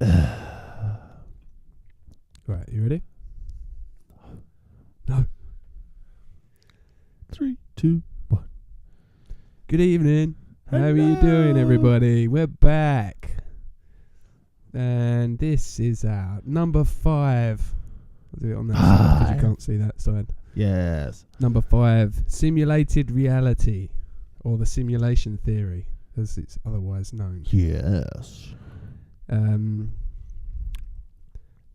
Right, you ready? No. 3, 2, 1. Good evening. How are you Hello. doing, everybody? We're back. And this is our number 5. I'll do it on that side because you can't see that side. Yes. Number 5, simulated reality, or the simulation theory, as it's otherwise known. Yes.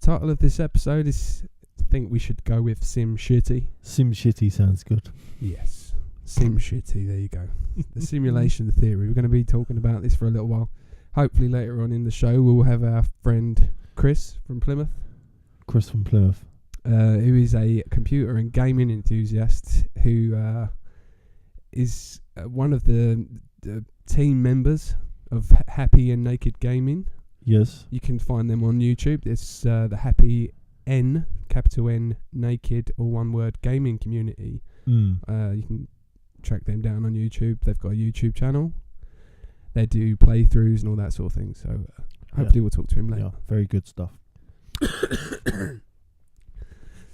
Title of this episode is, I think we should go with Sim Shitty. Sim Shitty sounds good. Yes, Sim Shitty, there you go. The simulation theory. We're going to be talking about this for a little while. Hopefully later on in the show we'll have our friend Chris from Plymouth. Chris from Plymouth. Who is a computer and gaming enthusiast who is one of the team members of Happy and Naked Gaming. Yes. You can find them on YouTube. It's the Happy N, capital N, Naked, all one word, gaming community. You can track them down on YouTube. They've got a YouTube channel. They do playthroughs and all that sort of thing. So hopefully we'll talk to him later. Yeah, very good stuff.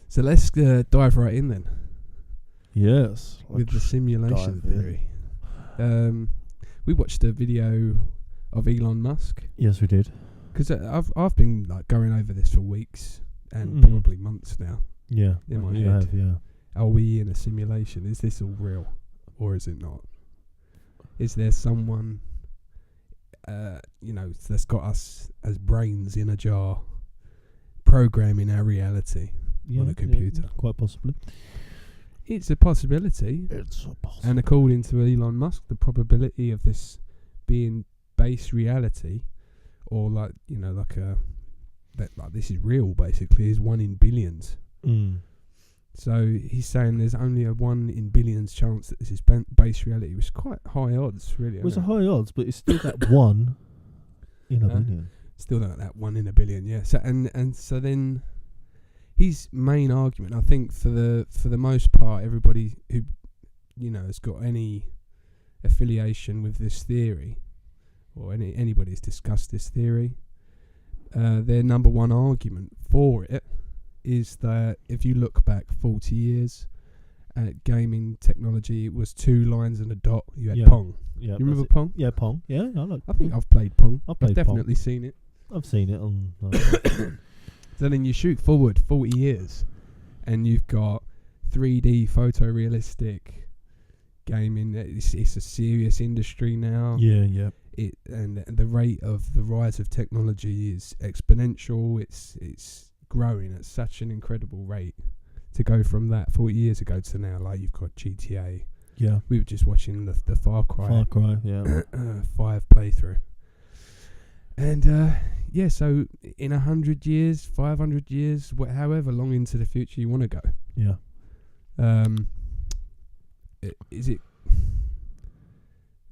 So let's dive right in then. Yes. With the simulation dive in. theory. We watched a video of Elon Musk. Yes, we did. Because I've been like going over this for weeks and Mm. probably months now. Yeah. In my you head. have, yeah. Are we in a simulation? Is this all real, or is it not? Is there someone, that's got us as brains in a jar, programming our reality on a computer? Yeah, quite possibly. It's a possibility. It's a possibility. And according to Elon Musk, the probability of this being base reality, or like this is real basically, is 1 in billions. So he's saying there's only a 1 in billions chance that this is base reality, which is quite high odds, really. Well, it's a isn't it? high odds, but it's still that 1 in a billion. Still not that 1 in a billion, yeah. So and so then his main argument, I think, for the most part, everybody who has got any affiliation with this theory, or anybody who's discussed this theory, their number one argument for it is that if you look back 40 years at gaming technology, it was 2 lines and a dot. You had Pong. Yeah, You remember Pong? Yeah, Pong. Yeah, I think I've played Pong. I've played Pong. definitely seen it. I've seen it on. So then you shoot forward 40 years and you've got 3D photorealistic gaming. It's a serious industry now. Yeah. And the rate of the rise of technology is exponential. It's growing at such an incredible rate to go from that 40 years ago to now. Like, you've got GTA. Yeah. We were just watching the Far Cry. Yeah. 5 playthrough. And so in 100 years, 500 years, however long into the future you want to go. Yeah. Is it?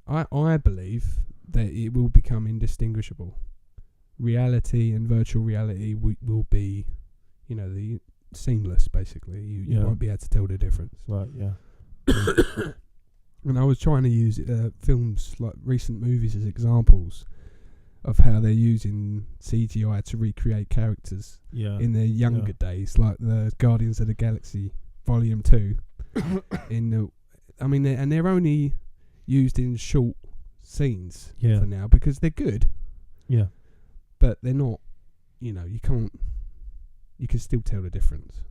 I believe that it will become indistinguishable. Reality and virtual reality will be, the seamless. Basically, you won't be able to tell the difference. Right. Yeah. And I was trying to use films, like recent movies, as examples of how they're using CGI to recreate characters in their younger days, like the Guardians of the Galaxy Volume 2. They're only used in short scenes for now because they're good. Yeah. But they're not, you can still tell the difference.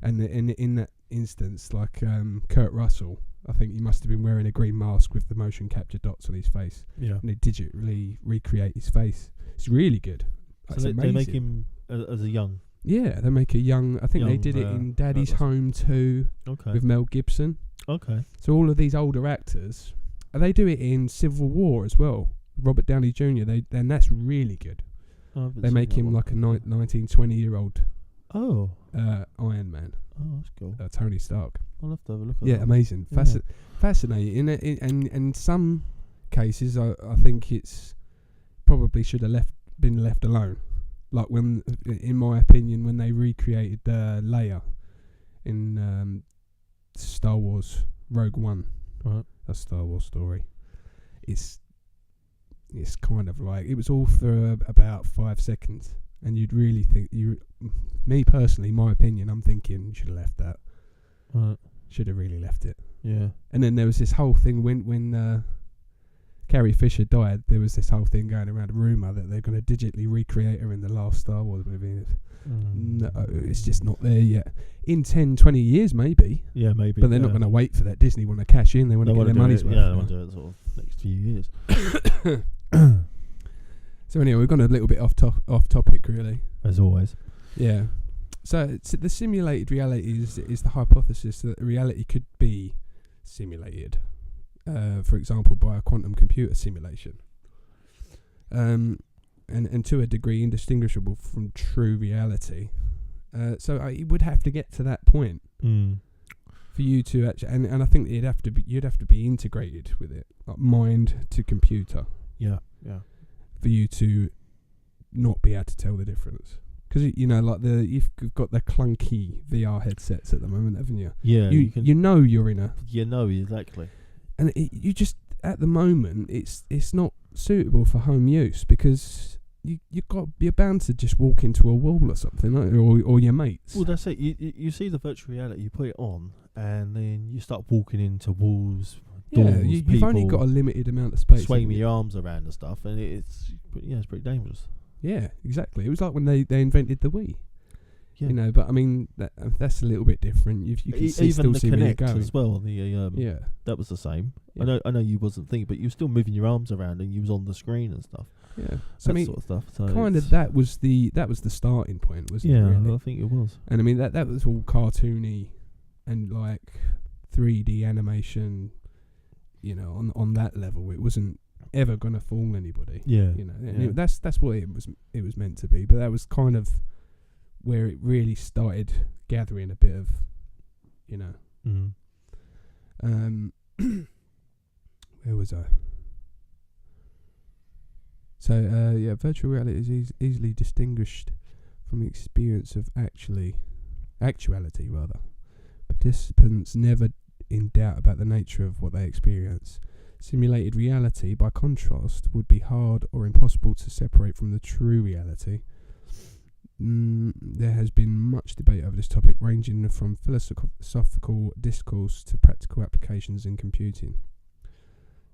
And in that instance, like Kurt Russell, I think he must have been wearing a green mask with the motion capture dots on his face. Yeah. And they digitally recreate his face. It's really good. So It's they amazing. make him as a young. Yeah, they make a young. I think they Young, did it in Daddy's Kurt Russell. Home 2 with Mel Gibson. Okay. So all of these older actors, they do it in Civil War as well. Robert Downey Jr. And that's really good. They make him like a 19, 20-year-old Iron Man. Oh, that's cool. Tony Stark. I'll have to have a look at that. Yeah, amazing. Fascinating. And in some cases, I think it's probably should have been left alone. Like when, in my opinion, when they recreated Leia in Star Wars Rogue One, Right. a Star Wars story. It's it's kind of like it was all for about 5 seconds, and you'd really think me personally, my opinion, I'm thinking you should have left that. Right. Should have really left it. Yeah. And then there was this whole thing when Carrie Fisher died. There was this whole thing going around, a rumor that they're going to digitally recreate her in the last Star Wars movie. No, it's just not there yet. In 10, 20 years, maybe. Yeah, maybe. But they're not going to wait for that. Disney want to cash in. They want to get their money's worth. Yeah, they want to do it sort of next few years. So anyway, we've gone a little bit off topic, really. As always. Yeah. So the simulated reality is the hypothesis that reality could be simulated, for example, by a quantum computer simulation, and to a degree indistinguishable from true reality. So it would have to get to that point for you to actually, and I think you'd have to be integrated with it, like mind to computer. Yeah. For you to not be able to tell the difference. Because like you've got the clunky VR headsets at the moment, haven't you? Yeah, you know you're in a. You know exactly. And you just at the moment it's not suitable for home use because you're bound to just walk into a wall or something, or your mates. Well, that's it. You see the virtual reality, you put it on, and then you start walking into walls. Doors, you've only got a limited amount of space. Swaying your arms around and stuff, and it's pretty dangerous. Yeah, exactly. It was like when they invented the Wii. Yeah. But I mean that's a little bit different. You can still see where you're going as well. The that was the same. Yeah. I know you wasn't thinking, but you were still moving your arms around and you was on the screen and stuff. Yeah, so that sort of stuff. So kind of that was the starting point, wasn't it? Yeah, really? I think it was. And I mean that was all cartoony and like 3D animation. On that level, it wasn't ever going to fool anybody. Yeah, that's what it was meant to be. But that was kind of where it really started gathering a bit of, where was I? So virtual reality is easily distinguished from the experience of actuality rather. Participants never in doubt about the nature of what they experience. Simulated reality, by contrast, would be hard or impossible to separate from the true reality. There has been much debate over this topic, ranging from philosophical discourse to practical applications in computing.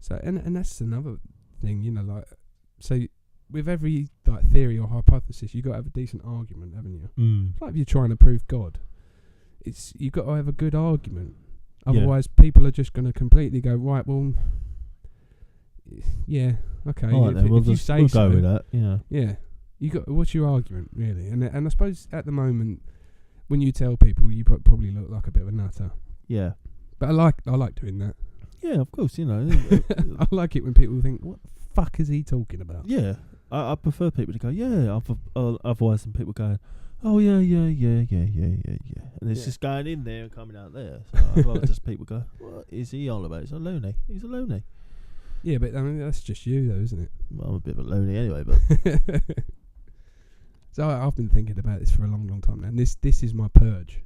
So, and that's another thing, so with every theory or hypothesis, you've got to have a decent argument, haven't you? It's like if you're trying to prove God. You've got to have a good argument. Otherwise, people are just going to completely go, right, well, yeah, okay. All right, we'll go with that, yeah. Yeah. What's your argument, really? And I suppose at the moment, when you tell people, you probably look like a bit of a nutter. Yeah. But I like doing that. Yeah, of course, I like it when people think, what the fuck is he talking about? Yeah. I prefer people to go, yeah, otherwise than people going, oh, yeah. And it's just going in there and coming out there. So I'd rather just people go, what is he on about? He's a loony. Yeah, but I mean, that's just you, though, isn't it? Well, I'm a bit of a loony anyway, but... So I've been thinking about this for a long, long time now. And this is my purge.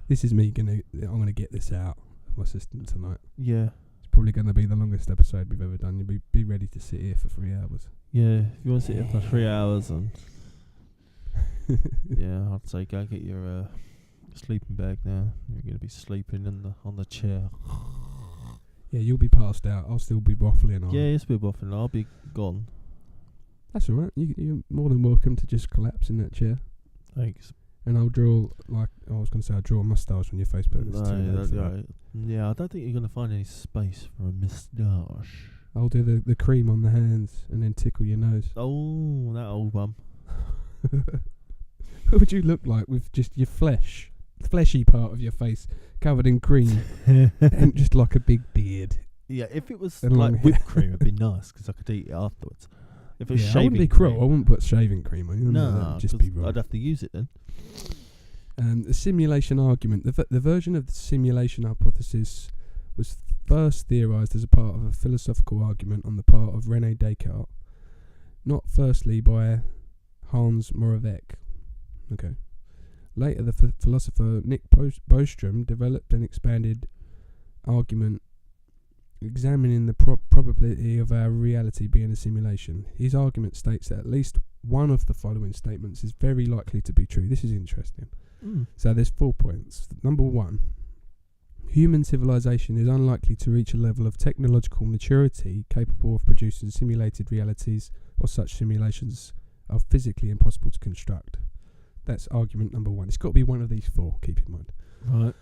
This is me I'm going to get this out of my system tonight. Yeah. It's probably going to be the longest episode we've ever done. You'll be ready to sit here for 3 hours. Yeah, if you want to sit here for 3 hours and... yeah, I'd say go get your sleeping bag now. You're going to be sleeping on the chair. Yeah, you'll be passed out. I'll still be waffling on. Yeah, you'll still be waffling. I'll be gone. That's all right. You're more than welcome to just collapse in that chair. Thanks. And I'll draw, I'll draw a moustache on your face, but it's too late for that. Yeah, I don't think you're going to find any space for a moustache. I'll do the cream on the hands and then tickle your nose. Oh, that old one. What would you look like with just your fleshy part of your face covered in cream and just like a big beard? Yeah, if it was like whipped cream, it'd be nice because I could eat it afterwards. If it was shaving I wouldn't be cruel. I wouldn't put shaving cream on you. No, that'd just be wrong. I'd have to use it then. The simulation argument. The version of the simulation hypothesis was first theorized as a part of a philosophical argument on the part of René Descartes, not firstly by Hans Moravec. Okay. Later, the philosopher Nick Bostrom developed an expanded argument examining the probability of our reality being a simulation. His argument states that at least one of the following statements is very likely to be true. This is interesting. So there's 4 points. Number 1, human civilization is unlikely to reach a level of technological maturity capable of producing simulated realities, or such simulations are physically impossible to construct. That's argument number 1. It's got to be one of these 4, keep in mind. Right.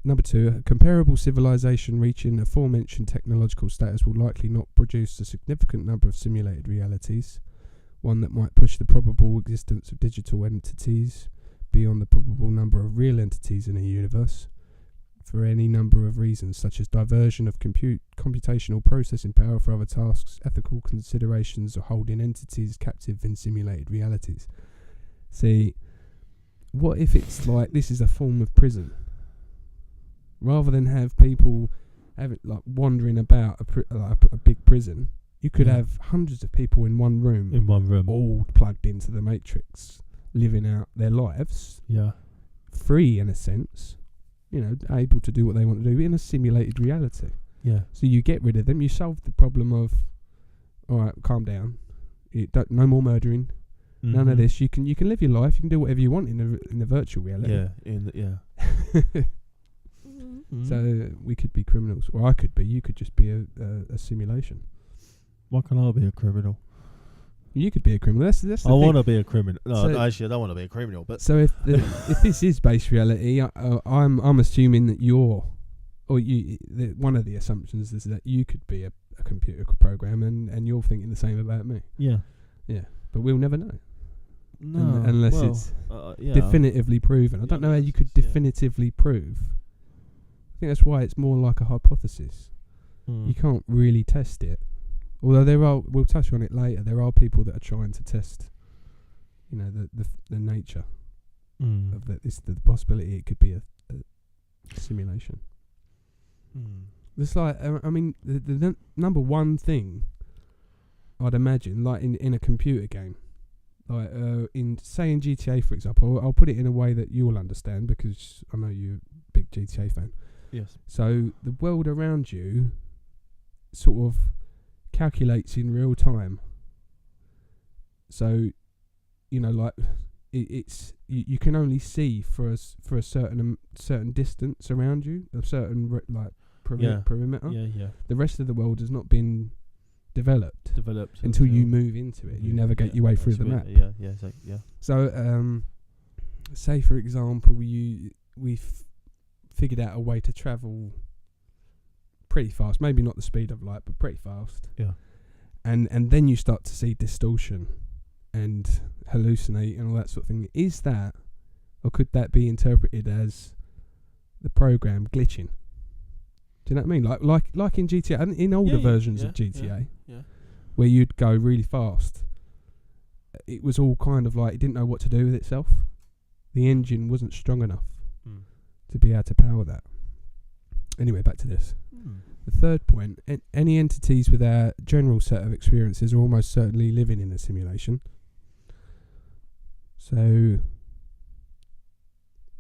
Number 2, a comparable civilization reaching aforementioned technological status will likely not produce a significant number of simulated realities, one that might push the probable existence of digital entities beyond the probable number of real entities in a universe, for any number of reasons, such as diversion of computational processing power for other tasks, ethical considerations, or holding entities captive in simulated realities. See, what if it's like this is a form of prison? Rather than have people wandering about a big prison, you could have hundreds of people in one room, all plugged into the matrix, living out their lives, free in a sense, able to do what they want to do in a simulated reality. Yeah. So you get rid of them. You solve the problem of, all right, calm down. No more murdering. None of this. You can live your life. You can do whatever you want in a virtual reality. So we could be criminals, or I could be. You could just be a simulation. Why can't I be a criminal? You could be a criminal. That's the I thing. Want to be a criminal. No, So- actually, I don't want to be a criminal. But So if this is base reality, I'm assuming that one of the assumptions is that you could be a computer program, and you're thinking the same about me. yeah, But we'll never know. no, Unless well, it's yeah. definitively proven. I don't know how you could definitively prove. I think that's why it's more like a hypothesis. You can't really test it. Although we'll touch on it later, there are people that are trying to test, the nature of that. It's the possibility it could be a simulation. It's like, the number one thing I'd imagine, like in a computer game, like in GTA, for example, I'll put it in a way that you'll understand because I know you're a big GTA fan. Yes. So the world around you sort of calculates in real time. So, it's you can only see for a certain distance around you, a certain perimeter. Yeah. The rest of the world has not been developed until until you move into it. You navigate your way through the map. Yeah. So, say for example, we've figured out a way to travel pretty fast, maybe not the speed of light, but pretty fast. Yeah. And then you start to see distortion and hallucinate and all that sort of thing. Is that, or could that be interpreted as the program glitching? Do you know what I mean? Like in GTA, and in older versions of GTA, where you'd go really fast. It was all kind of like it didn't know what to do with itself. The engine wasn't strong enough to be able to power that. Anyway, back to this. The third point, any entities with our general set of experiences are almost certainly living in a simulation. So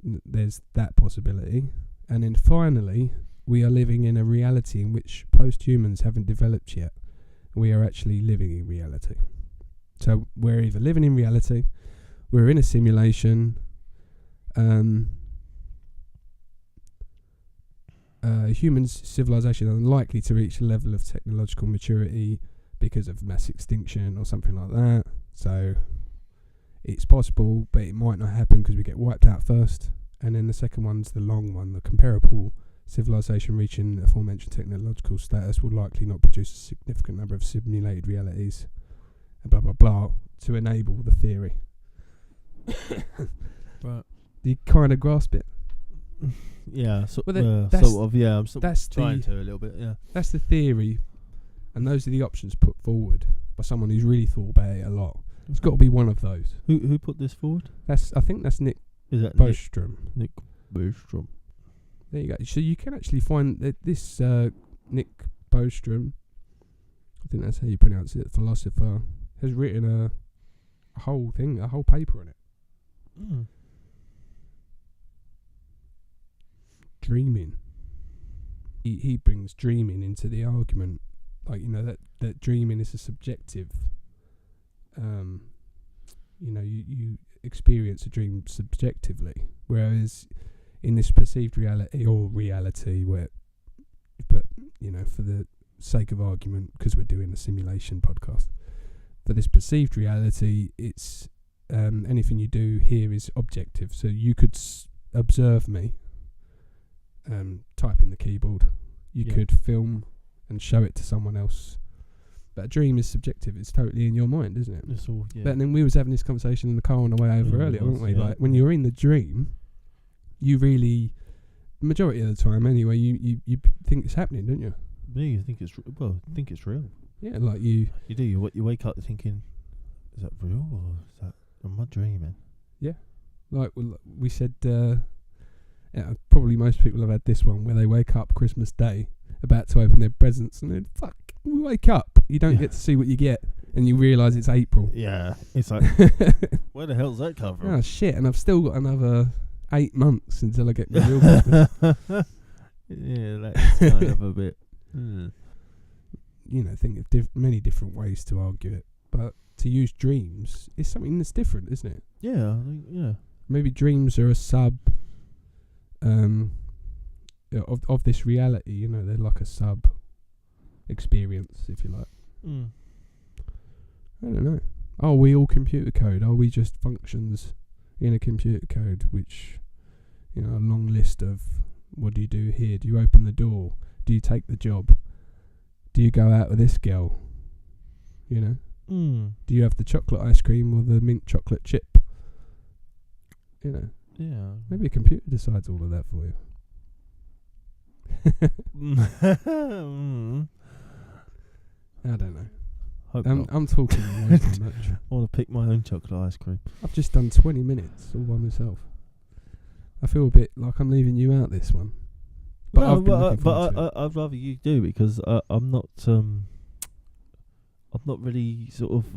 there's that possibility. And then finally, we are living in a reality in which post-humans haven't developed yet. We are actually living in reality. So we're either living in reality, we're in a simulation, humans' civilization are unlikely to reach a level of technological maturity because of mass extinction or something like that. So it's possible, but it might not happen because we get wiped out first. And then the second one's the long one. The comparable civilization reaching aforementioned technological status will likely not produce a significant number of simulated realities, and blah, blah, blah, to enable the theory. Right. Do you kind of grasp it? Yeah, Well, sort of. I'm trying to a little bit. Yeah, That's the theory, and those are the options put forward by someone who's really thought about it a lot. It's got to be one of those. Who put this forward? I think that's Nick Is that Bostrom. Nick Bostrom? There you go. So you can actually find that this Nick Bostrom, I think that's how you pronounce it, philosopher, has written a whole paper on it. Dreaming. he brings dreaming into the argument, like, you know, that dreaming is a subjective. You know, you experience a dream subjectively, whereas in this perceived reality where, but you know, for the sake of argument, because we're doing a simulation podcast, for this perceived reality, it's anything you do here is objective. So you could observe me type in the keyboard. You could film and show it to someone else. But a dream is subjective. It's totally in your mind, isn't it? It's all, But then we was having this conversation in the car on the way over earlier, weren't we? Like, when you're in the dream, you really, majority of the time anyway, you think it's happening, don't you? Yeah, you think it's think it's real. Yeah, like you do. You wake up thinking, is that real or is that am I dreaming? Yeah, like we said. Probably most people have had this one where they wake up Christmas Day about to open their presents and then we wake up. You don't get to see what you get, and you realise it's April. Yeah, it's like, where the hell's that come from? Oh shit! And I've still got another 8 months until I get my real Christmas. Yeah, that's kind of a bit. You know, think of many different ways to argue it, but to use dreams is something that's different, isn't it? Yeah, I think, yeah. Maybe dreams are a sub of this reality. You know, they're like a sub experience, if you like. I don't know. Are we all computer code? Are we just functions in a computer code, which, you know, a long list of what do you do here? Do you open the door? Do you take the job? Do you go out with this girl? You know? Do you have the chocolate ice cream or the mint chocolate chip? You know? Yeah. Maybe a computer decides all of that for you. I don't know. I'm talking way too much. I want to pick my own chocolate ice cream. I've just done 20 minutes all by myself. I feel a bit like I'm leaving you out this one. But I'd rather you do, because I'm not really sort of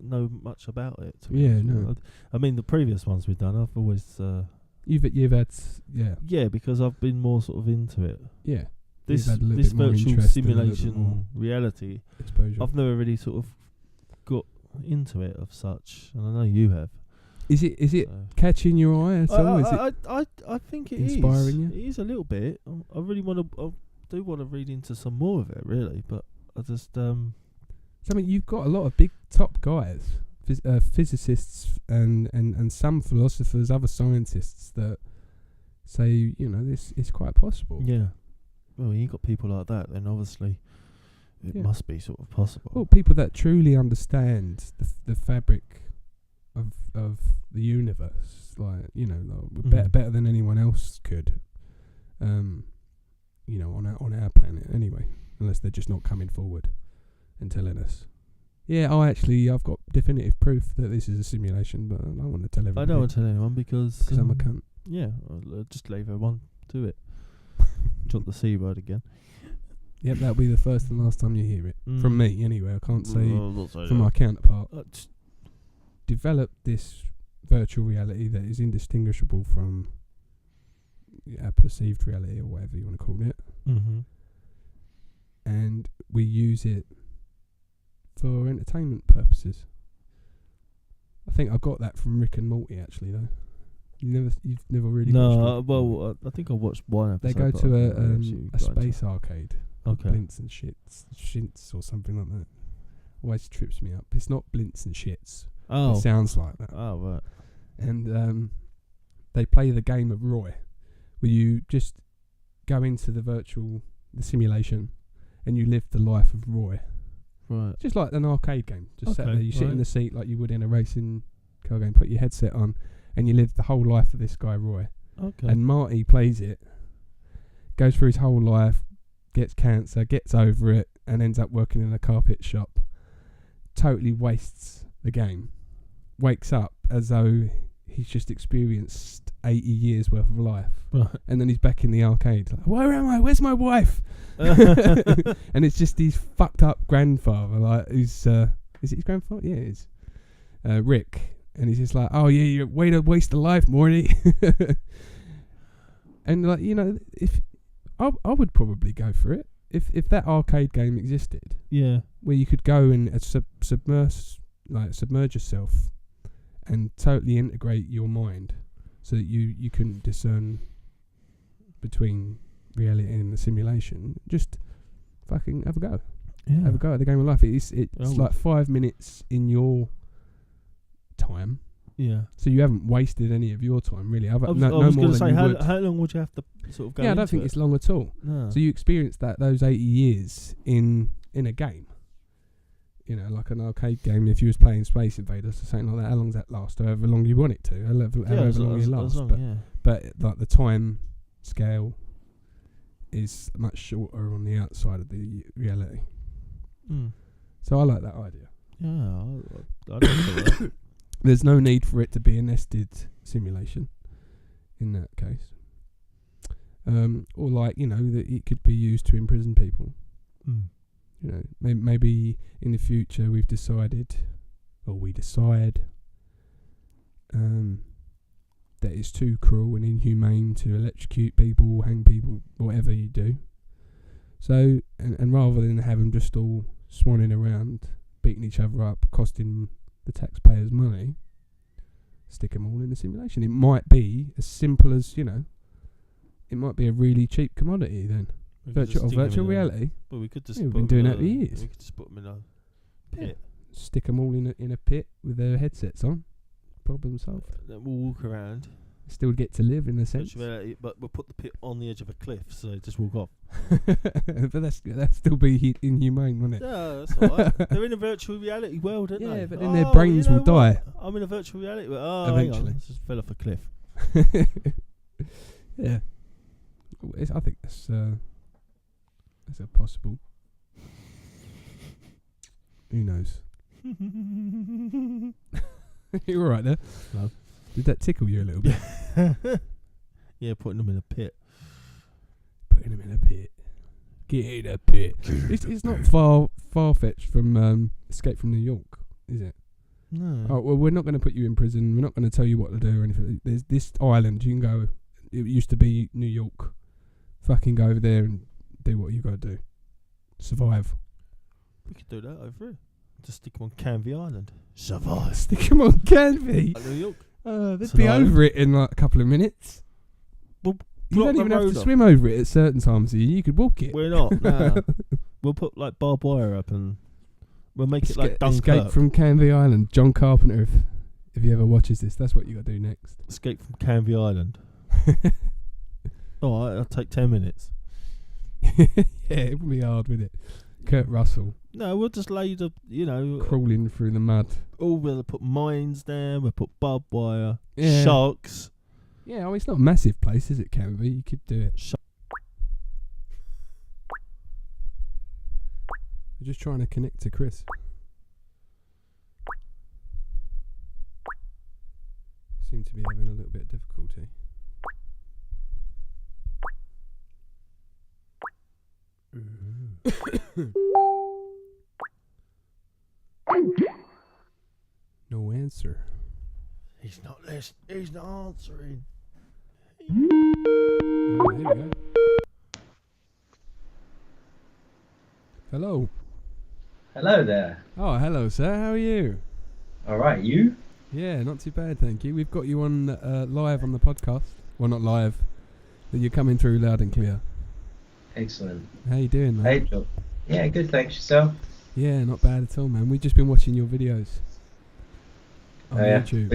know much about it. No. I mean, the previous ones we've done, I've always you've had because I've been more sort of into it. Yeah. This virtual simulation reality exposure. I've never really sort of got into it of such, and I know you have. Is it catching your eye at all? I think it inspiring you? It is a little bit. I really want to. I do want to read into some more of it, really, but I just. I mean, you've got a lot of big top guys, physicists and some philosophers, other scientists that say, you know, this is quite possible. Yeah. Well, you got people like that, then obviously it must be sort of possible. Well, people that truly understand the fabric of the universe, like, you know, better than anyone else could. You know, on our planet anyway, unless they're just not coming forward and telling us. Yeah, I've got definitive proof that this is a simulation, but I don't want to tell everyone. I don't want to tell anyone because I'm a cunt. Yeah, I'll just leave everyone to it. Drop the C word again. Yep, that'll be the first and last time you hear it. From me, anyway. I can't say from my counterpart. Develop this virtual reality that is indistinguishable from a perceived reality, or whatever you want to call it. And we use it for entertainment purposes. I think I got that from Rick and Morty, actually, though. You've never really watched it? I think I watched one episode. They go to a space arcade. Okay. Blints and Shints or something like that. Always trips me up. It's not Blints and Shits. Oh. It sounds like that. Oh, right. And they play the game of Roy, where you just go into the simulation, and you live the life of Roy. Right. Just like an arcade game. Just sat there, you sit in the seat like you would in a racing car game, put your headset on, and you live the whole life of this guy, Roy. Okay. And Marty plays it, goes through his whole life, gets cancer, gets over it, and ends up working in a carpet shop. Totally wastes the game. Wakes up as though he's just experienced 80 years worth of life. Right. And then he's back in the arcade. Like, where am I? Where's my wife? And it's just his fucked up grandfather. Like, who's is it his grandfather? Yeah, it is. Rick. And he's just like, oh yeah, you're way to waste a life, Morty. And like, you know, if I would probably go for it if that arcade game existed, Yeah. where you could go and submerge yourself and totally integrate your mind, so that you can discern between reality and the simulation. Just fucking have a go. Yeah. Have a go at the game of life. It's Oh. like 5 minutes in your time. Yeah. So you haven't wasted any of your time, really. I was no going more to than say, you how would. long would you have to sort of go Yeah, I don't into think it? it's long at all. No. So you experience those 80 years in a game. You know, like an arcade game. If you was playing Space Invaders or something like that, how long does that last? However long you want it to. However long it lasts. But like the time scale is much shorter on the outside of the reality. Mm. So I like that idea. Yeah, I don't think that. There's no need for it to be a nested simulation in that case. Or like, you know, that it could be used to imprison people. Mm. You know, maybe in the future we decide that it's too cruel and inhumane to electrocute people, hang people, whatever you do. So, and rather than have them just all swanning around, beating each other up, costing the taxpayers money, stick them all in the simulation. It might be as simple as, you know, it might be a really cheap commodity then. Virtual reality. Well, we could just. We've been doing that for years. We could just put them in a pit. Stick them all in a pit with their headsets on. Problem solved. Then we'll walk around. Still get to live in a sense. Virtual reality, but we'll put the pit on the edge of a cliff, so just walk off. But that'd still be inhumane, wouldn't it? Yeah, that's alright. They're in a virtual reality world, aren't they? Yeah, but then their brains will die. I'm in a virtual reality world. Oh, Eventually. hang on, I just fell off a cliff. Yeah. I think that's a possible. Who knows? You're all right there. No. Did that tickle you a little bit? Yeah, putting them in a pit. Putting them in a pit. Get in a pit. It's not far fetched from Escape from New York, is it? No. Oh well, we're not going to put you in prison. We're not going to tell you what to do or anything. There's this island you can go. It used to be New York. Fucking go over there and do what you got to do. Survive. We could do that over here. Just stick them on Canvey Island. Survive. Stick them on Canvey. New York. They'd It's be an over it in like a couple of minutes. Well, you block don't the even have road to up. swim over it at certain times. You could walk it. We're not. Nah. We'll put like barbed wire up and we'll make it like Dunkirk. Escape from Canvey Island. John Carpenter, if he ever watches this, that's what you got to do next. Escape from Canvey Island. Alright, I'll take 10 minutes. Yeah, it would be hard, wouldn't it? Kurt Russell No, we'll just lay the, crawling through the mud. we'll put mines down, we'll put barbed wire, Yeah. sharks. Yeah, it's not a massive place, is it, Canvey? You could do it. We're just trying to connect to Chris. Seem to be having a little bit of difficulty. No answer. He's not listening. He's not answering. Oh, here we go. Hello. Hello there. Oh, hello, sir. How are you? All right, you? Yeah, not too bad, thank you. We've got you on live on the podcast. Well, not live, but you're coming through loud and clear. Excellent. How you doing, man? Hey, Joe. Yeah, good. Thanks yourself. Yeah, not bad at all, man. We've just been watching your videos on YouTube.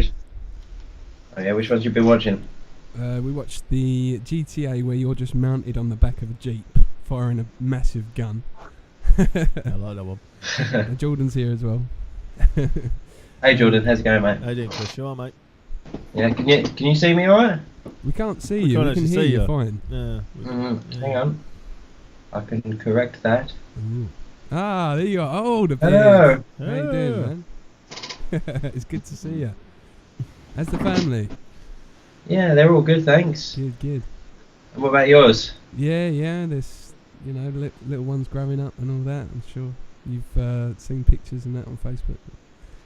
Which ones you been watching? We watched the GTA where you're just mounted on the back of a Jeep firing a massive gun. I like that one. Jordan's here as well. Hey, Jordan. How's it going, mate? How you doing, Chris? You alright, mate? Yeah. Can you see me all right? We can't see We you. can't We can actually hear see you you. fine. Yeah. Yeah. Hang on. I can correct that. Ooh. Ah, there you are. Oh, the Hello. beard. How you doing, man? It's good to see you. How's the family? Yeah, they're all good, thanks. Good, good. And what about yours? Yeah, there's, little ones growing up and all that. I'm sure you've seen pictures and that on Facebook.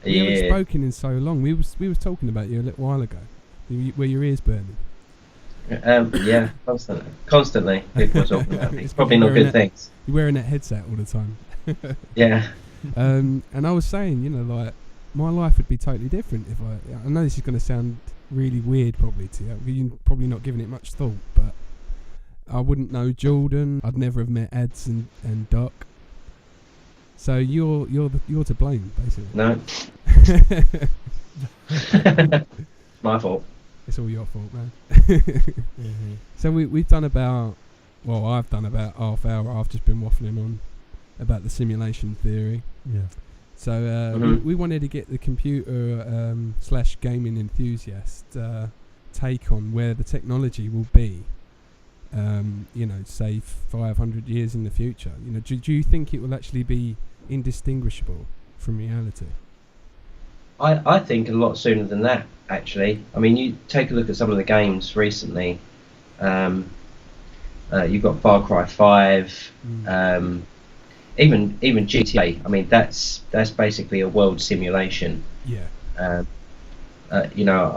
We haven't spoken in so long. We was talking about you a little while ago. Were your ears burning? Yeah, constantly people are talking about me. It's 'cause Probably you're not wearing good that, things. you're wearing that headset all the time. Yeah. And I was saying, like my life would be totally different if I know this is going to sound really weird probably to you. You're probably not giving it much thought, but I wouldn't know Jordan. I'd never have met Ads and Doc. So you're to blame, basically. No. My fault. It's all your fault, man. Mm-hmm. So we've done I've done about half hour. I've just been waffling on about the simulation theory. Yeah. So we wanted to get the computer / gaming enthusiast take on where the technology will be. Say 500 years in the future. Do you think it will actually be indistinguishable from reality? I think a lot sooner than that, actually. I mean, you take a look at some of the games recently. You've got Far Cry 5, even GTA. I mean, that's basically a world simulation. Yeah. I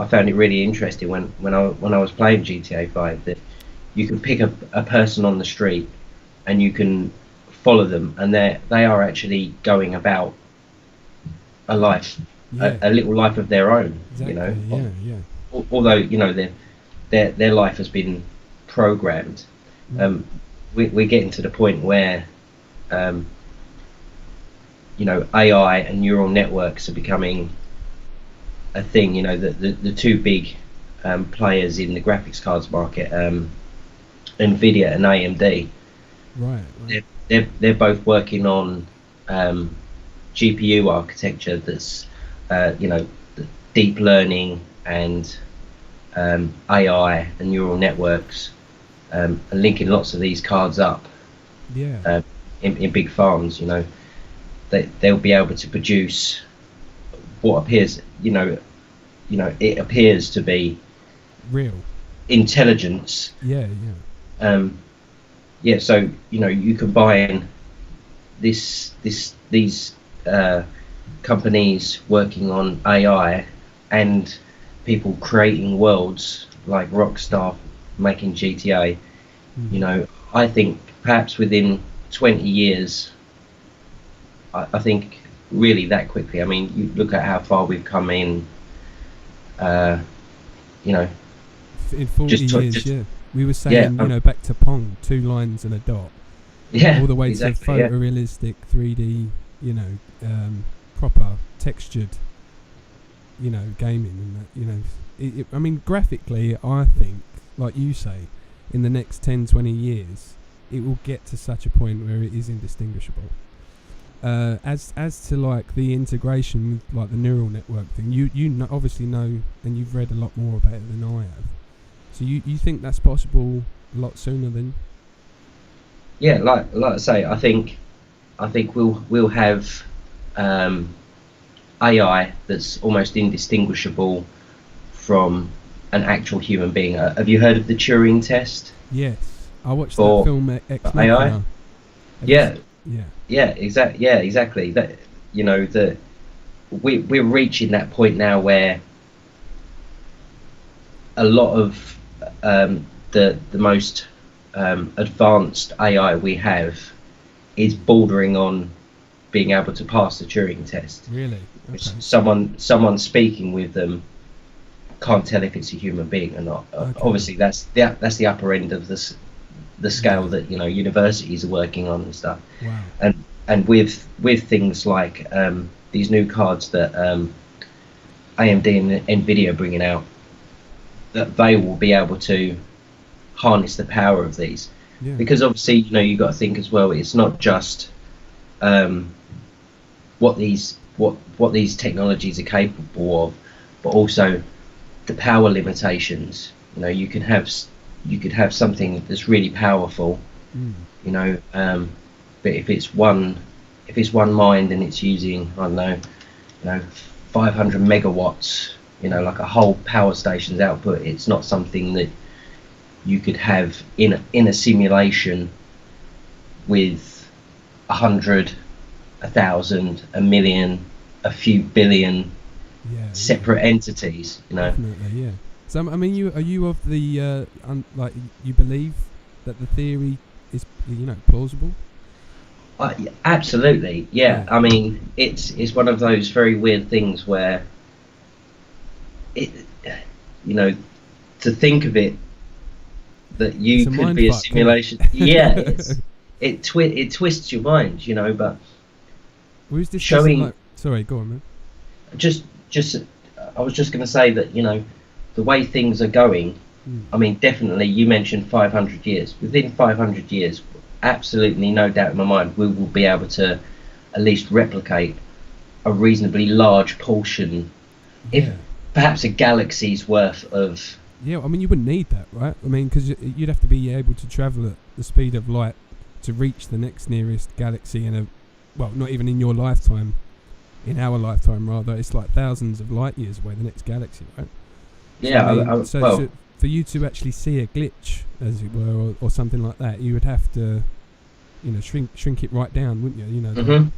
found it really interesting when I was playing GTA 5 that you can pick up a person on the street and you can follow them, and they are actually going about a life, a little life of their own. Exactly. Yeah. Although their life has been programmed. We're getting to the point where AI and neural networks are becoming a thing. The two big players in the graphics cards market, Nvidia and AMD. Right. They're both working on GPU architecture that's deep learning and AI and neural networks, and linking lots of these cards up. Yeah. In big farms. They'll be able to produce what appears, it appears to be real intelligence. Yeah. So you combine these companies working on AI and people creating worlds like Rockstar making GTA. I think perhaps within 20 years, I think really that quickly. I mean, you look at how far we've come in, in 40 years, yeah. We were saying, back to Pong, 2 lines and a dot. Yeah, all the way exactly, to photorealistic 3D, proper textured, gaming and that, I mean, graphically, I think, like you say, in the next 10, 20 years, it will get to such a point where it is indistinguishable. As to like the integration with like the neural network thing, you obviously know, and you've read a lot more about it than I have. So you think that's possible a lot sooner than? Yeah, like I say, I think we'll have AI that's almost indistinguishable from an actual human being. Have you heard of the Turing test? Yes, I watched that film Ex Machina. Yeah. Yeah. Yeah, exactly. That we're reaching that point now where a lot of the most advanced AI we have is bordering on being able to pass the Turing test. Really? Okay. Someone speaking with them can't tell if it's a human being or not. Okay. Obviously, that's the upper end of the scale that universities are working on and stuff. Wow. And with things like these new cards that AMD and Nvidia are bringing out, that they will be able to harness the power of these. Yeah. Because obviously you've got to think as well, it's not just what these technologies are capable of, but also the power limitations. You could have something that's really powerful, but if it's one mind and it's using, I don't know, 500 megawatts, like a whole power station's output, it's not something that you could have in a simulation with 100, 1,000, a million, a few billion separate entities. Definitely, yeah. So I mean, are you of the like you believe that the theory is plausible? Absolutely, yeah. I mean, it's one of those very weird things where it, you know, to think of it that you could be a simulation. Yeah, it twists your mind, but who's this showing. Sorry, go on, man. Just, I was just going to say that the way things are going. I mean, definitely, you mentioned 500 years. Within 500 years, absolutely no doubt in my mind, we will be able to at least replicate a reasonably large portion, if perhaps a galaxy's worth of. Yeah, I mean, you wouldn't need that, right? I mean, because you'd have to be able to travel at the speed of light to reach the next nearest galaxy not even in your lifetime, in our lifetime rather. It's like thousands of light years away, the next galaxy, right? Yeah, so for you to actually see a glitch, as it were, or something like that, you would have to, shrink it right down, wouldn't you? Mm-hmm.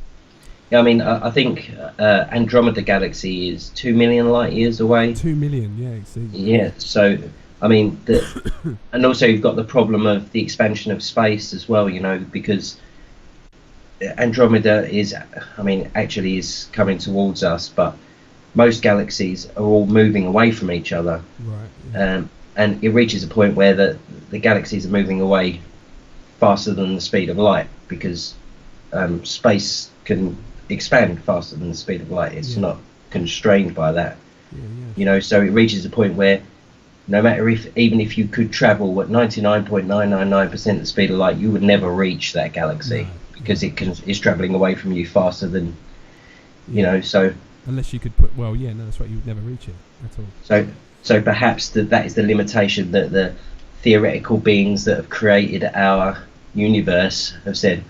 Yeah, I mean, I think Andromeda Galaxy is 2 million light years away. 2 million, yeah, exactly. Yeah, so I mean, and also you've got the problem of the expansion of space as well, because Andromeda is coming towards us, but most galaxies are all moving away from each other. Right. Yeah. And it reaches a point where the galaxies are moving away faster than the speed of light, because space can expand faster than the speed of light. It's not constrained by that. Yeah. So it reaches a point where no matter even if you could travel at 99.999% the speed of light, you would never reach that galaxy, because it's travelling away from you faster than so. Unless you could that's right, you would never reach it at all. So perhaps that is the limitation that the theoretical beings that have created our universe have said,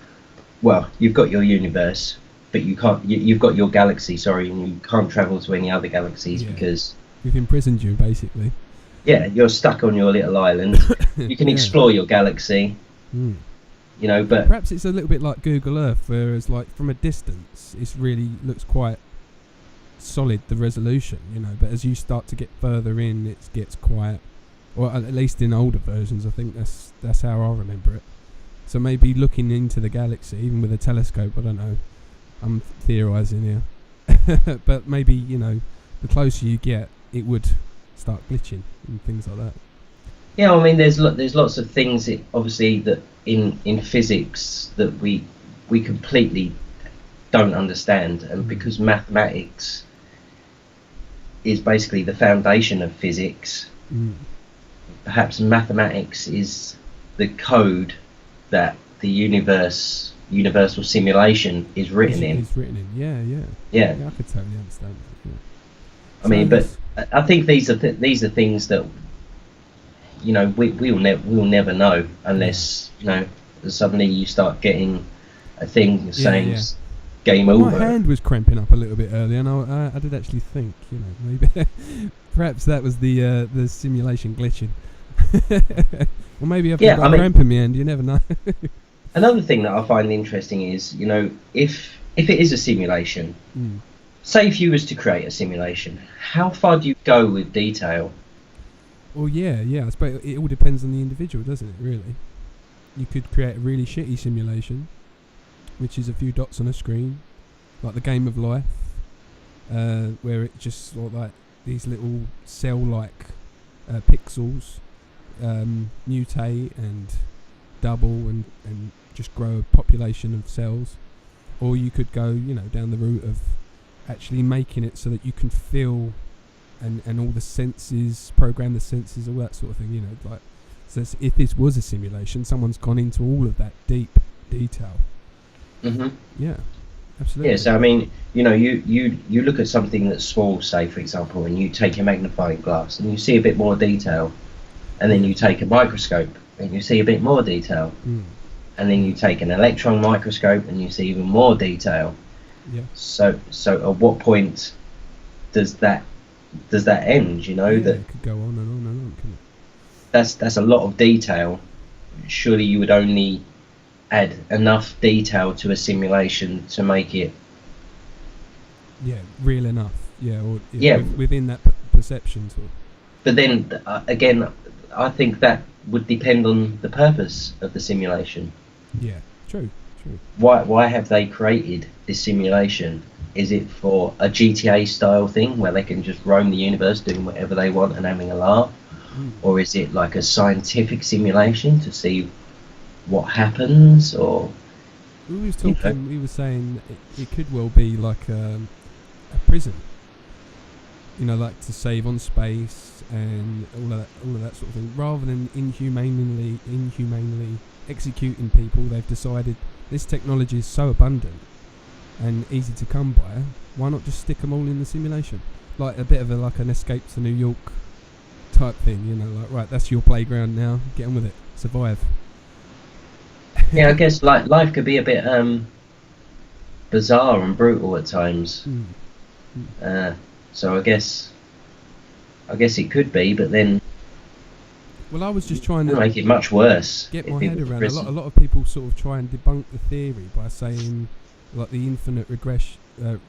well, you've got your universe, but you can't. You've got your galaxy, and you can't travel to any other galaxies because we've imprisoned you, basically. Yeah, you're stuck on your little island. You can explore your galaxy, but perhaps it's a little bit like Google Earth, whereas like from a distance, it really looks quite solid, the resolution, but as you start to get further in, it gets quite, or at least in older versions, I think that's how I remember it. So maybe looking into the galaxy, even with a telescope, I don't know, I'm theorising here, but maybe the closer you get, it would start glitching and things like that. Yeah, I mean, there's lots of things obviously that in physics that we completely don't understand, and because mathematics is basically the foundation of physics, perhaps mathematics is the code that the universal simulation is written in. It's written in, yeah. I could totally understand that. Yeah. I mean, but I think these are things that we'll never know unless suddenly you start getting a thing saying game over. My hand was cramping up a little bit earlier, and I did actually think maybe perhaps that was the simulation glitching. Or maybe I've got a cramp in my hand. You never know. Another thing that I find interesting is if it is a simulation. Say if you was to create a simulation, how far do you go with detail? Well, yeah. I suppose it all depends on the individual, doesn't it, really? You could create a really shitty simulation, which is a few dots on a screen, like the Game of Life, where it just sort of like these little cell-like pixels mutate and double and just grow a population of cells. Or you could go, down the route of actually making it so that you can feel and all the senses, program the senses, all that sort of thing, like, so if this was a simulation, someone's gone into all of that deep detail. Yeah, absolutely. Yeah, so I mean, you look at something that's small, say for example, and you take a magnifying glass and you see a bit more detail, and then you take a microscope and you see a bit more detail, and then you take an electron microscope and you see even more detail. Yeah. So at what point does that end? That it could go on and on and on, couldn't it? That's a lot of detail. Surely you would only add enough detail to a simulation to make it real enough, or yeah, within that perception sort of. But then again, I think that would depend on the purpose of the simulation. Yeah, true. Why have they created this simulation? Is it for a GTA style thing where they can just roam the universe doing whatever they want and having a laugh? Or is it like a scientific simulation to see what happens? Or we was talking, we were saying it could well be like a prison. You know, like to save on space and all of that sort of thing. Rather than inhumanely executing people, they've decided this technology is so abundant and easy to come by. Why not just stick them all in the simulation? Like a bit of like an Escape to New York type thing. You know, like right, that's your playground now. Get on with it. Survive. Yeah, I guess like life could be a bit bizarre and brutal at times. So I guess it could be, but then. Well, I was just trying to make it much worse. Get my head around. A lot of people sort of try and debunk the theory by saying, like the infinite regress of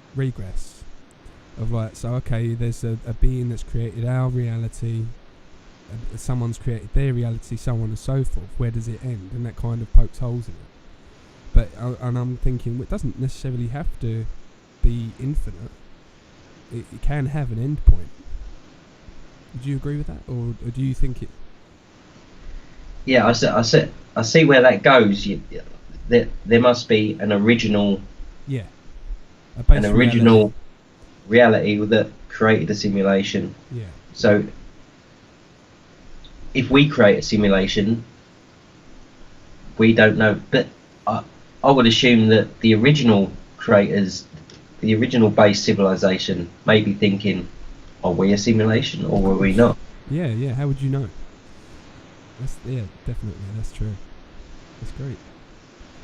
like, so okay, there's a being that's created our reality, someone's created their reality, so on and so forth. Where does it end? And that kind of pokes holes in it. But and I'm thinking, it doesn't necessarily have to be infinite. It can have an end point. Do you agree with that, or do you think it? Yeah, I see where that goes. There must be an original. Yeah. An original reality that created a simulation. Yeah. So if we create a simulation, we don't know. But I would assume that the original creators, the original base civilization, may be thinking, are we a simulation or were we not? Yeah. How would you know? Definitely. That's true. That's great.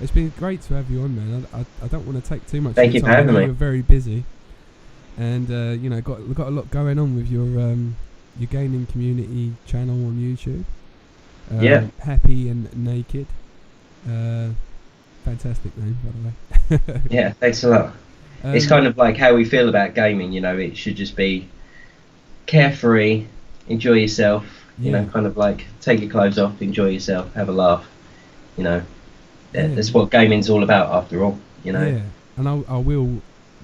It's been great to have you on, man. I don't want to take too much. Thank you for time. having me. You're very busy, and you know, got a lot going on with your gaming community channel on YouTube. Yeah. Happy and Naked. Fantastic name, by the way. Yeah, thanks a lot. It's kind of like how we feel about gaming. You know, it should just be carefree, enjoy yourself. You know, kind of like take your clothes off, enjoy yourself, have a laugh. You know, that's what gaming's all about, after all. You know. Yeah, and I will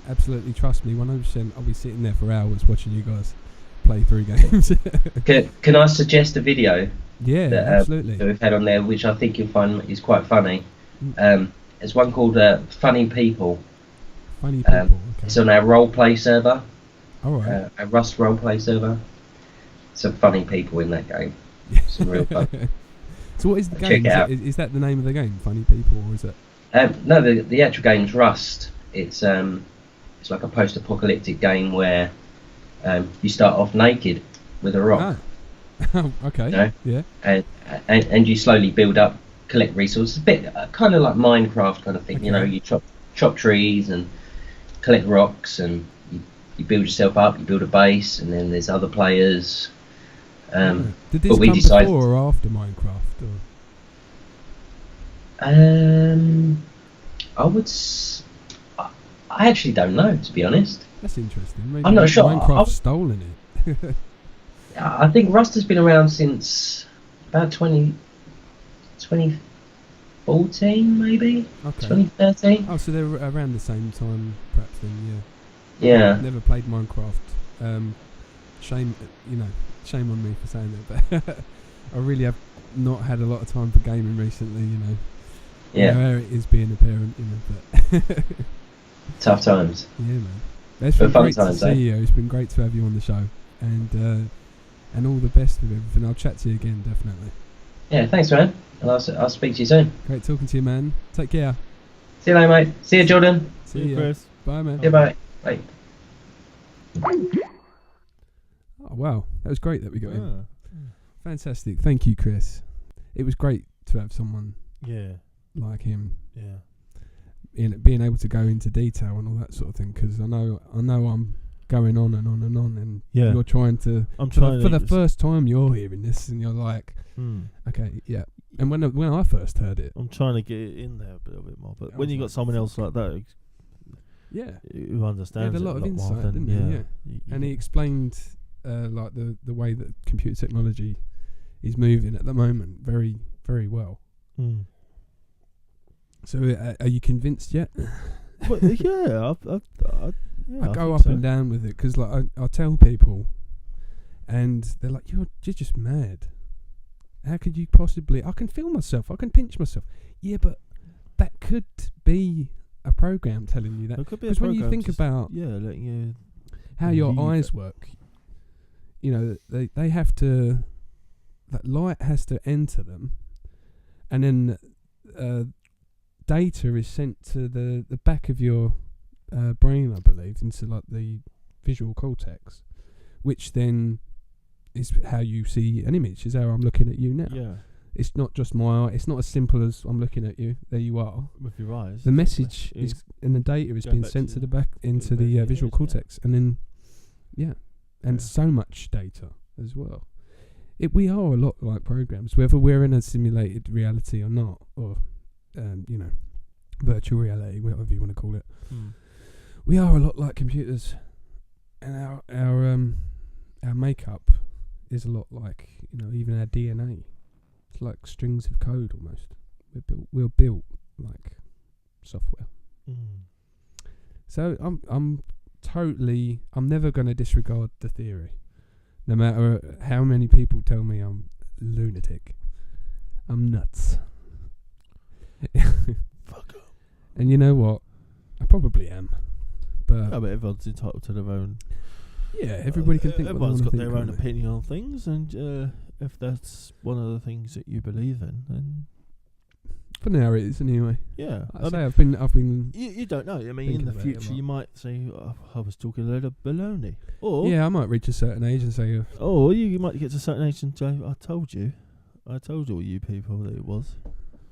absolutely, trust me, 100%. I'll be sitting there for hours watching you guys play through games. Can I suggest a video? Yeah, that, absolutely. That we've had on there, which I think you'll find is quite funny. There's one called Funny People. Funny People. Okay. It's on our roleplay server. All right. A Rust roleplay server. Some funny people in that game. Some real fun. So what is the Check game? it out. Is that the name of the game? Funny People, or is it? No, the actual game's Rust. It's like a post-apocalyptic game where you start off naked with a rock. Oh, okay. You know? Yeah. And you slowly build up, collect resources. A bit kind of like Minecraft kind of thing. Okay. You know, you chop trees and collect rocks, and you build yourself up. You build a base, and then there's other players. Did this come before or after Minecraft? Or? I actually don't know, to be honest. That's interesting. Maybe I'm not sure. Minecraft's stolen it. I think Rust has been around since about 2014, maybe. Okay. 2013. Oh, so they're around the same time, perhaps then. Yeah. Yeah. I've never played Minecraft. Shame on me for saying that, but I really have not had a lot of time for gaming recently, you know. Yeah. You know how it is being a parent, you know, but tough times. Yeah, man. It's been great to see you. It's been great to have you on the show, and all the best with everything. I'll chat to you again, definitely. Yeah, thanks, man. And I'll speak to you soon. Great talking to you, man. Take care. See you later, mate. See you, Jordan. See you, Chris. Bye, man. Goodbye. Bye. Oh, wow. That was great that we got in. Fantastic. Thank you, Chris. It was great to have someone like him. Yeah. Being able to go into detail and all that sort of thing, because I know I'm going on and on and on, and you're trying to. For the first time you're hearing this, and you're like, okay, yeah. And when I first heard it, I'm trying to get it in there a little bit more. But when you got someone else like that, who understands, he had a lot of insight, more, didn't he? Yeah. And he explained like the way that computer technology is moving at the moment very, very well. Mm. So are you convinced yet? Well, yeah, I go up and down with it because like I tell people, and they're like, "You're just mad. How could you possibly? I can feel myself. I can pinch myself. Yeah, but that could be a program telling you that. Because when you think about letting you how your eyes work, you know, they have to. That light has to enter them, and then data is sent to the back of your brain, I believe, into like the visual cortex, which then is how you see an image. Is how I'm looking at you now. Yeah. It's not just my eye. It's not as simple as I'm looking at you. There you are. With your eyes. The message is and the data is being sent to the back into the visual cortex, and then and so much data as well. We are a lot like programs, whether we're in a simulated reality or not, or you know, virtual reality, whatever you want to call it. Mm. We are a lot like computers, and our makeup is a lot like, you know, even our DNA. It's like strings of code almost. We're built like software. Mm. So I'm never going to disregard the theory, no matter how many people tell me I'm lunatic. I'm nuts. Fuck up. And you know what? I probably am. But everyone's entitled to their own. Yeah, everybody can think. Everyone's got their own can't they? opinion on things, and if that's one of the things that you believe in, then For now it is anyway. yeah. I've been. You don't know. I mean, in thinking the about it a future, lot. you might say, "I was talking a load of baloney," or Yeah, I might reach a certain age and say, or you might get to a certain age and say, "I told all you people that it was."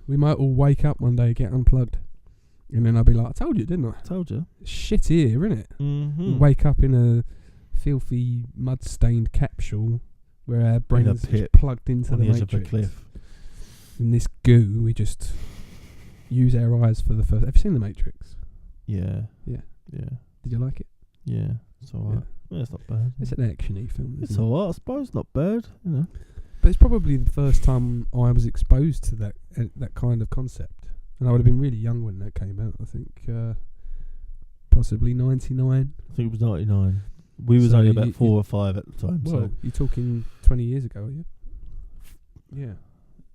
we might all wake up one day, get unplugged, and then I'll be like, I told you, didn't I? Told you. Shit here, isn't it? Mm-hmm. We wake up in a filthy, mud-stained capsule where our brains are just plugged into on the the edge matrix. of a cliff. In this goo, we just use our eyes for the first. Have you seen The Matrix? Yeah. Yeah. Yeah. Did you like it? Yeah. It's alright. Yeah, it's not bad. It's an action-y film. It's isn't it? alright, I suppose. Not bad. You know. But it's probably the first time I was exposed to that kind of concept, and I would have been really young when that came out. I think possibly 99. I think it was 99. We was So only about you- 4 or 5 at the time. Well, So you're talking 20 years ago, are you? Yeah.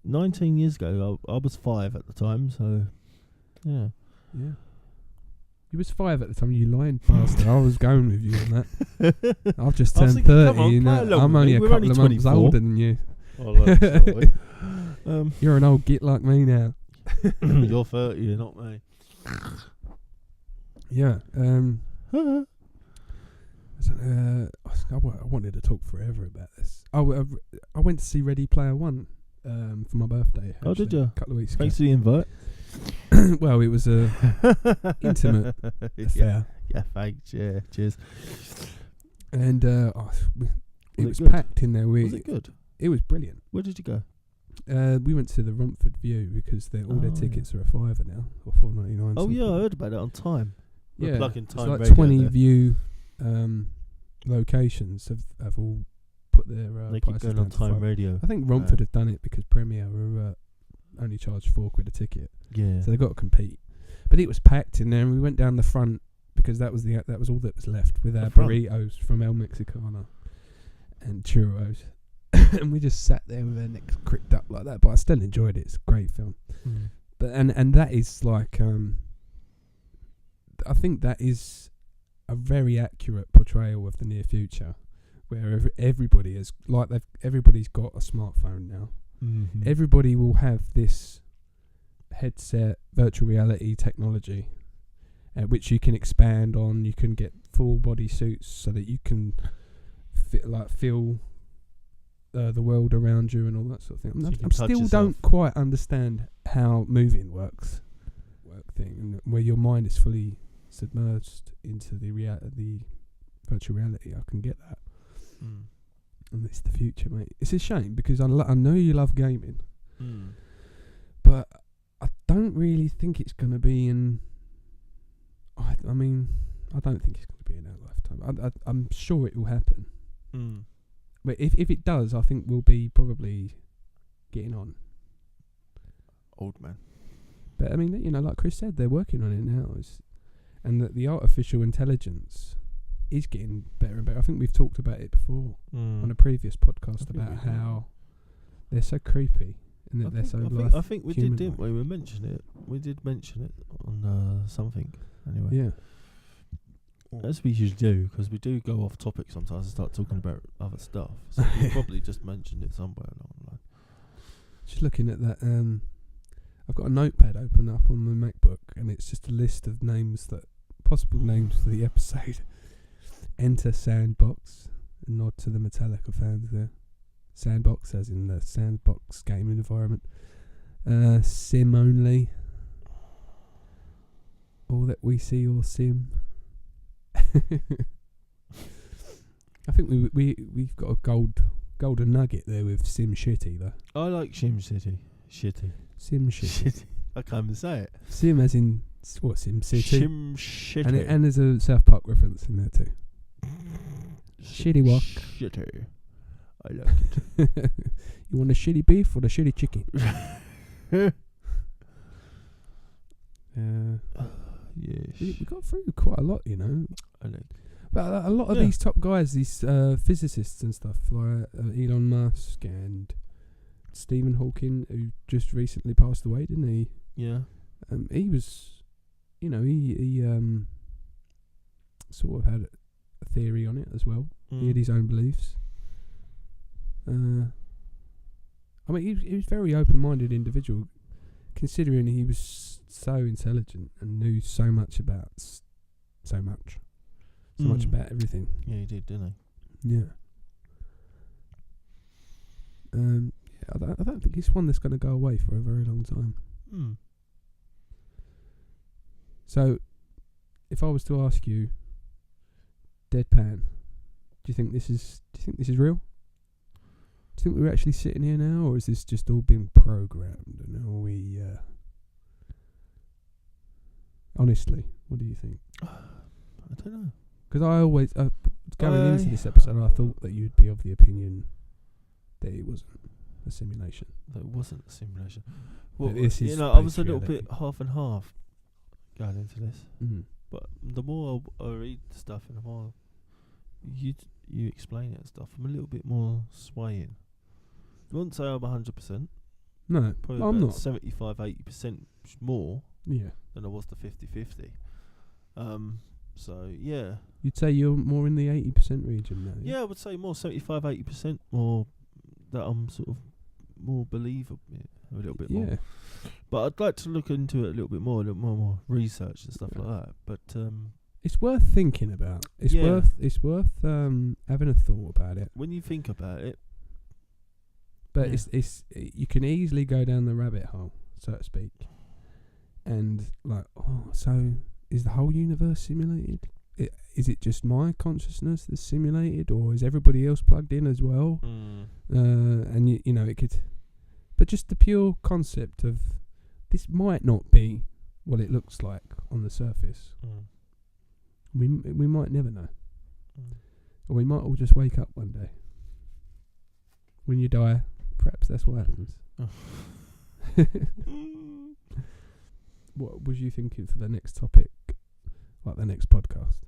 19 years ago, I was 5 at the time. So yeah. Yeah. You was 5 at the time, you lying bastard. I was going with you on that. I've just I was turned thinking, come 30, on, you play know. along I'm with only me. a We're couple only of months 24. older than you. Oh, look, sorry. You're an old git like me now. You're 30, you're not me. Yeah. I wanted to talk forever about this. I went to see Ready Player One for my birthday. Oh, did actually, you? A couple of weeks Thanks for the invite. ago. Well, it was a intimate affair, Yeah, thanks. Yeah, cheers. and it Was was it good? packed in there. Was it good? It was brilliant. Where did you go? We went to the Romford View because all their Oh, tickets are a £5 now, or £4.99. Oh, yeah, I heard about it on Time. We're Yeah, plugging it's Time like radio 20 there. View locations have all put their They keep prices going down on to Time £5. radio. I think Romford have done it because Premier were only charged £4 a ticket, Yeah. so they've got to compete. But it was packed in there, and we went down the front because that was all that was left with The our front? burritos from El Mexicano and churros, and we just sat there with our necks cricked up like that. But I still enjoyed it. It's a great film. Mm. But and that is like I think that is a very accurate portrayal of the near future, where everybody's got a smartphone now. Mm-hmm. Everybody will have this headset, virtual reality technology, which you can expand on. You can get full body suits so that you can feel the world around you and all that sort of thing. So you can I touch still yourself. don't quite understand how moving work thing, and where your mind is fully submerged into the virtual reality. I can get that. Mm. And it's the future, mate. It's a shame because I know you love gaming, Mm. but I don't really think it's going to be in. I mean, I don't think it's going to be in our lifetime. I'm sure it will happen, But if it does, I think we'll be probably getting on. Old man. But I mean, like Chris said, they're working on it now, and that the artificial intelligence is getting better and better. I think we've talked about it before on a previous podcast about how they're so creepy and that they're so life. I think we did, didn't we? We mentioned it. We did mention it on something. Anyway. Yeah. As we usually do, because we do go off topic sometimes and start talking about other stuff. So we probably just mentioned it somewhere along the line. Just looking at that, I've got a notepad open up on my MacBook, and it's just a list of possible names for the episode. Enter Sandbox, a nod to the Metallica fans there. Sandbox, as in the sandbox game environment. Sim only. All that we see or sim. I think we've got a golden nugget there with Sim Shitty though. I like Sim City. Shitty. Sim Shitty. I can't even say it. Sim as in what? Sim City. Sim Shitty. And there's a South Park reference in there too. Shitty walk. Shitty. I like it. You want the shitty beef or the shitty chicken? Yes. We got through quite a lot, I like. But a lot of these top guys, these physicists and stuff, like Elon Musk and Stephen Hawking, who just recently passed away, didn't he? Yeah. He was, he sort of had a theory on it as well. He had his own beliefs. I mean, he was a very open-minded individual, considering he was so intelligent and knew so much about much about everything. Yeah, he did, didn't he? Yeah. I don't think it's one that's going to go away for a very long time. So, if I was to ask you, deadpan, do you think this is real? Do you think we're actually sitting here now, or is this just all been programmed? And are we? Honestly, what do you think? I don't know. Because I always, going into this episode, I thought that you'd be of the opinion that it wasn't a simulation. That it wasn't a simulation. Well, this is I was a little reality. bit half and half going into this. Mm-hmm. But the more I read stuff and the more you explain it and stuff, I'm a little bit more swaying. I wouldn't say I'm 100%. No, Probably I'm about not. 75, 80% more Yeah. than I was the 50-50. So, yeah. You'd say you're more in the 80% region now. Yeah, I would say more 75, 80% more that I'm sort of more believable a little bit more. But I'd like to look into it a little bit more research and stuff like that. But it's worth thinking about. It's worth having a thought about it. when you think about it, But Yeah. it's you can easily go down the rabbit hole, so to speak, and so is the whole universe simulated? Is it just my consciousness that's simulated, or is everybody else plugged in as well? And it could, but just the pure concept of this might not be what it looks like on the surface. We might never know, or we might all just wake up one day. When you die, perhaps that's what happens. What was you thinking for the next topic, like the next podcast?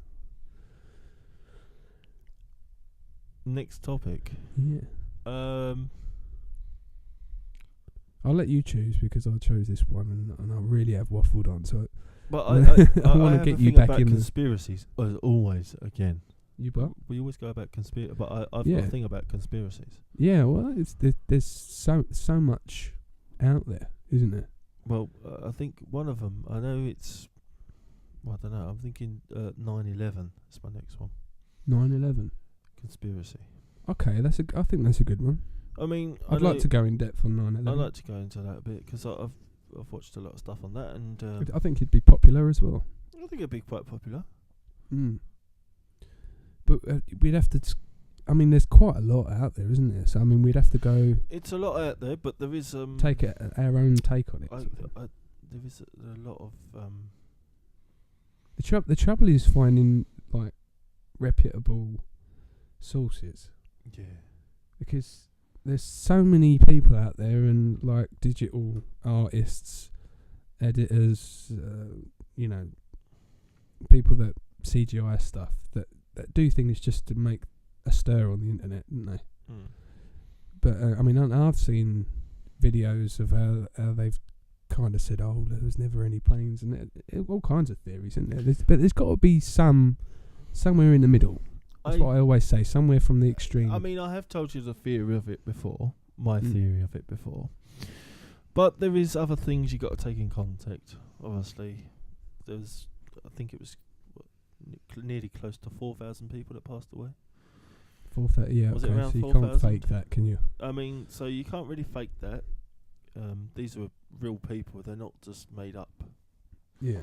Next topic. Yeah. I'll let you choose because I chose this one and I really have waffled on. So, But I want to get you back in conspiracies as always. Again, you what? we always go about conspiracy, but I've got a thing about conspiracies. Yeah, well, there's so much out there, isn't there? Well, I think one of them. I know it's. Well, I don't know. I'm thinking 9/11. That's my next one. 9/11. Conspiracy. Okay, I think that's a good one. I mean, I'd like to go in depth on 9/11. I'd like to go into that a bit because I've watched a lot of stuff on that, and I think it'd be popular as well. I think it'd be quite popular. But we'd have to. I mean, there's quite a lot out there, isn't there? So I mean, we'd have to go. It's a lot out there, but there is take our own take on it. There is a lot of The trouble is finding like reputable sources. Yeah. Because there's so many people out there, and like digital artists, editors, people that CGI stuff that do things just to make a stir on the internet, don't they? Mm. But I've seen videos of how they've kind of said, "Oh, there was never any planes," and all kinds of theories, isn't there? But there's got to be somewhere in the middle. That's what I always say, somewhere from the extreme. I mean, I have told you the theory of it before, my theory of it before. But there is other things you got to take in context. Obviously, I think it was nearly close to 4,000 people that passed away. 430, yeah. Was okay, it around so you 4,000? can't fake that, can you? I mean, so you can't really fake that. These are real people; they're not just made up. Yeah.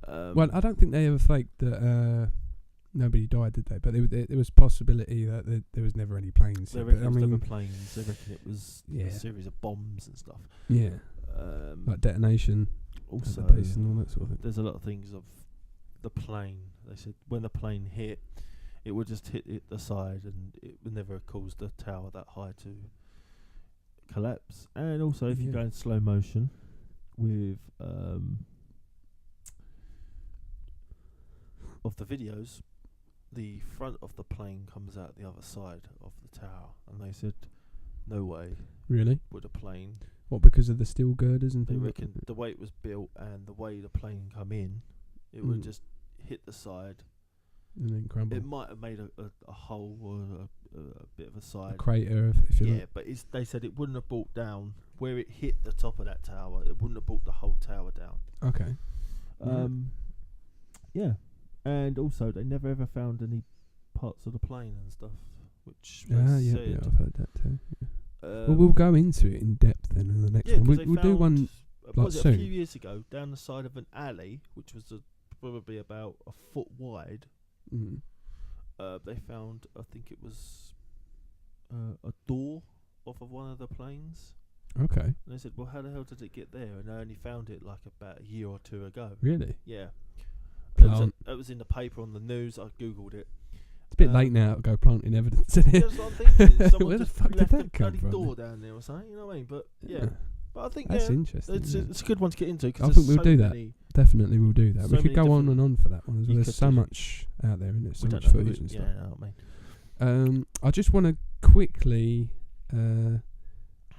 Well, I don't think they ever faked that. Nobody died, did they? But there was possibility that there was never any planes. They reckon it was never planes. They reckon it was a series of bombs and stuff. Yeah. Like detonation. Also, at the base and all that sort of thing. There's a lot of things of the plane. They said when the plane hit, it would just hit the side, and it would never cause the tower that high to collapse. And also, if you go in slow motion with of the videos, the front of the plane comes out the other side of the tower, and they said, "No way." Really? Would a plane? What, because of the steel girders and They things? reckon the way it was built and the way the plane come in, it would just hit the side and then crumble. It might have made a hole or a bit of a side. A crater, if you like. Yeah, but they said it wouldn't have brought down where it hit the top of that tower. It wouldn't have brought the whole tower down. Okay. Yeah, and also they never ever found any parts of the plane and stuff, which Yeah, said, I've heard that too. Yeah. Well, we'll go into it in depth then in the next one. We'll do one a soon. few years ago down the side of an alley, which was probably about a foot wide. They found, I think it was a door off of one of the planes. Okay. And they said, well, how the hell did it get there? And they only found it like about a year or two ago. Really? Yeah. Plant. It was in the paper on the news. I googled it. It's a bit late now to go planting evidence in Yeah, it. that's what I'm thinking. Someone Where the just fuck did left that a come bloody from? door down there or something. You know what I mean? But yeah. But I think that's interesting. it's a good one to get into. I think we'll do that. Definitely, we'll do that. So We could go on and on for that one as well. You There's could so do. much out there, isn't there? So We much don't know footage who- and yeah, stuff. I know what I mean. I just want to quickly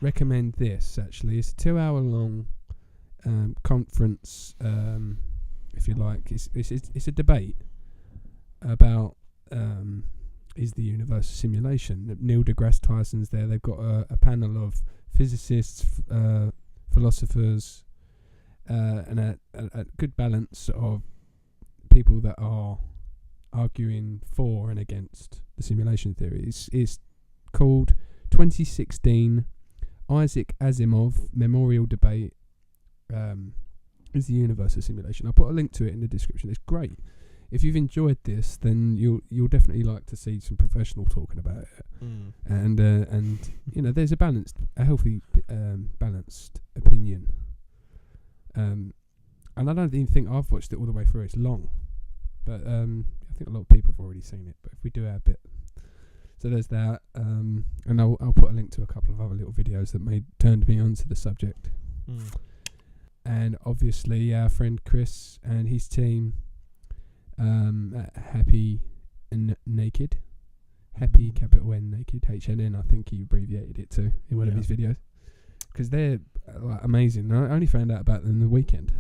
recommend this. Actually, it's a 2-hour long conference, if you like. It's a debate about is the universe a simulation. Neil deGrasse Tyson's there. They've got a panel of physicists, philosophers, and a good balance of people that are arguing for and against the simulation theory. It's called 2016 Isaac Asimov Memorial Debate. Is the universe a simulation? I'll put a link to it in the description. It's great. If you've enjoyed this, then you'll definitely like to see some professional talking about it. And there's a healthy balanced opinion. And I don't even think I've watched it all the way through. It's long, but I think a lot of people have already seen it. But if we do our bit, so there's that. And I'll put a link to a couple of other little videos that turned me onto the subject. And obviously our friend Chris and his team, Happy and Naked, Happy capital N Naked, HNN, I think he abbreviated it to in one of his videos, because they're amazing. I only found out about them the weekend.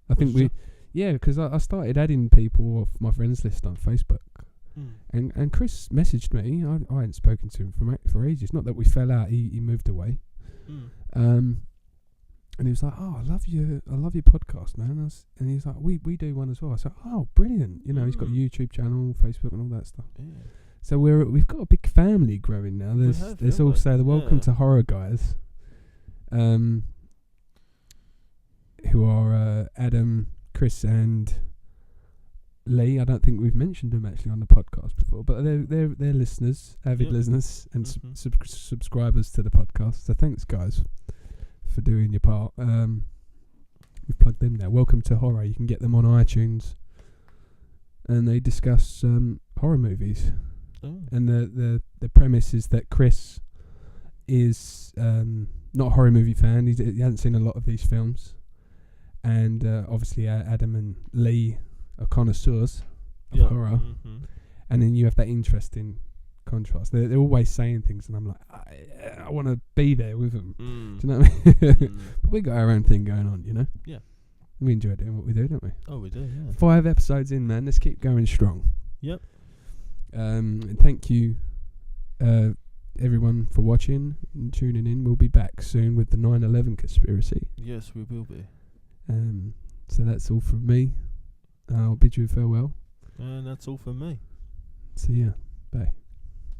Because I started adding people off my friends list on Facebook, and Chris messaged me. I hadn't spoken to him for ages. Not that we fell out. He moved away. And he was like, "Oh, I love your podcast, man." And he was like, "We do one as well." I said, "Oh, brilliant!" He's got a YouTube channel, Facebook, and all that stuff. Yeah. So we've got a big family growing now. There's also the Welcome to Horror guys, who are Adam, Chris, and Lee. I don't think we've mentioned them actually on the podcast before, but they're listeners, avid listeners, and subscribers to the podcast. So thanks, guys, for doing your part. We've plugged them now. Welcome to Horror. You can get them on iTunes, and they discuss horror movies. Oh. And the premise is that Chris is not a horror movie fan. He hasn't seen a lot of these films, and obviously Adam and Lee are connoisseurs of horror. Mm-hmm. And then you have that interesting contrast. They're always saying things, and I'm like, I want to be there with them. Do you know what I mean? But we got our own thing going on, you know. Yeah. We enjoy doing what we do, don't we? Oh, we do. Yeah. 5 episodes in, man. Let's keep going strong. Yep. And thank you, everyone, for watching and tuning in. We'll be back soon with the 9/11 conspiracy. Yes, we will be. So that's all from me. I'll bid you farewell. And that's all from me. See ya. Bye.